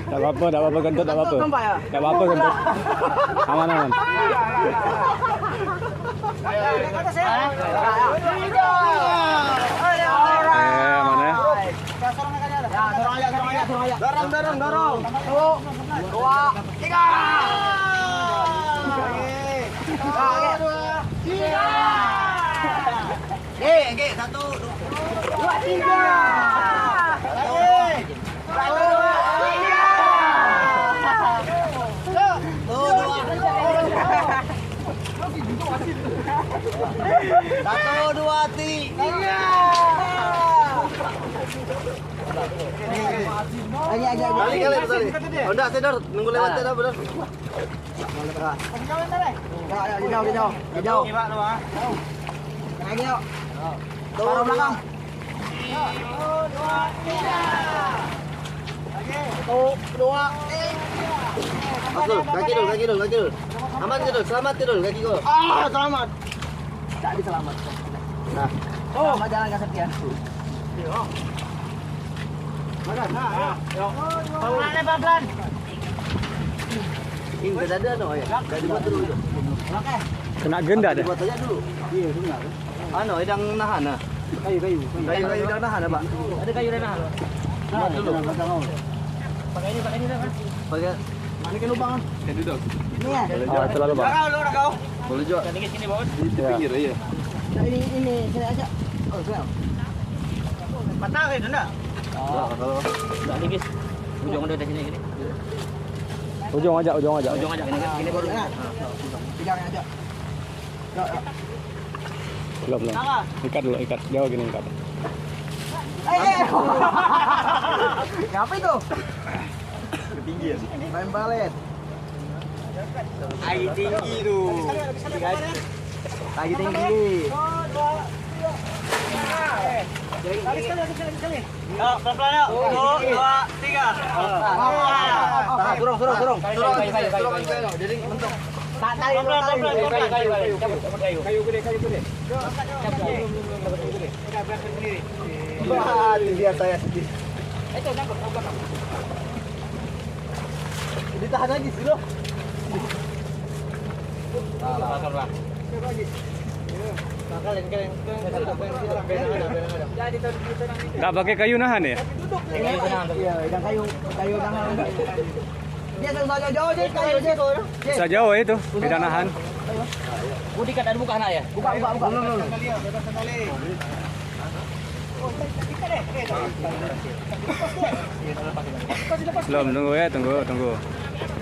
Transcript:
Tidak apa-apa kentut, tidak apa-apa. Tidak apa-apa kentut. Aman. Aman ya. Dorong. 1, 2, 3. Oke, 1, 2, 3. Satu, dua, tiga. Kali. Oh, enggak, saya nunggu lewat dah benar. Jauh. Lagi yuk. Taruh belakang. 1, 2, 3. Lagi. 1, 2, 3. Masuk, kaki dulu. Aman dulu, selamat dulu kaki gua. Selamat. Tak diselamatkan. Nah. Selamat jalan kesepian. Yo. Pelan. Ini enggak ada no ya. Enggak dibuat dulu itu. Oke. Kena genda dah. Buat aja dulu. Iya, benar. Anu, yang nahan nah. Kayu yang nahan, Pak. Ada kayu yang nahan. Nah, dulu. Pakai ini dah, Pak. Pakai mana ke lubang? Ya duduk. Ini ya. Oh, itu lalu, Bang. Kau. Boleh juga. Sedikit sini, Bos. Di pinggir iya. Ini sini aja. Oh, sini. Patah itu enggak? Kalau enggak dikit. Ujung udah di sini gini. Ujung aja. Gini baru. Pegang aja. Belum. Ikat dulu. Jauh gini ikat. Apa itu? Ke pinggir. Main balet. Air tinggi tuh. Air tinggi. Sekali. Pelan-pelan yuk. 1, 2, 3. Turun. Jadi mentok. Kayu gede. Wah, lihat saya sedih. Itu nangkep belakang. Ditahan lagi sih lo. Nggak pakai kayu nahan ya? Iya, yang kayu nahan. Dia jauh aja kayu aja tuh. Bisa jauh itu, tidak nahan. Dikat ada buka anak ya? Buka. Belum, tunggu.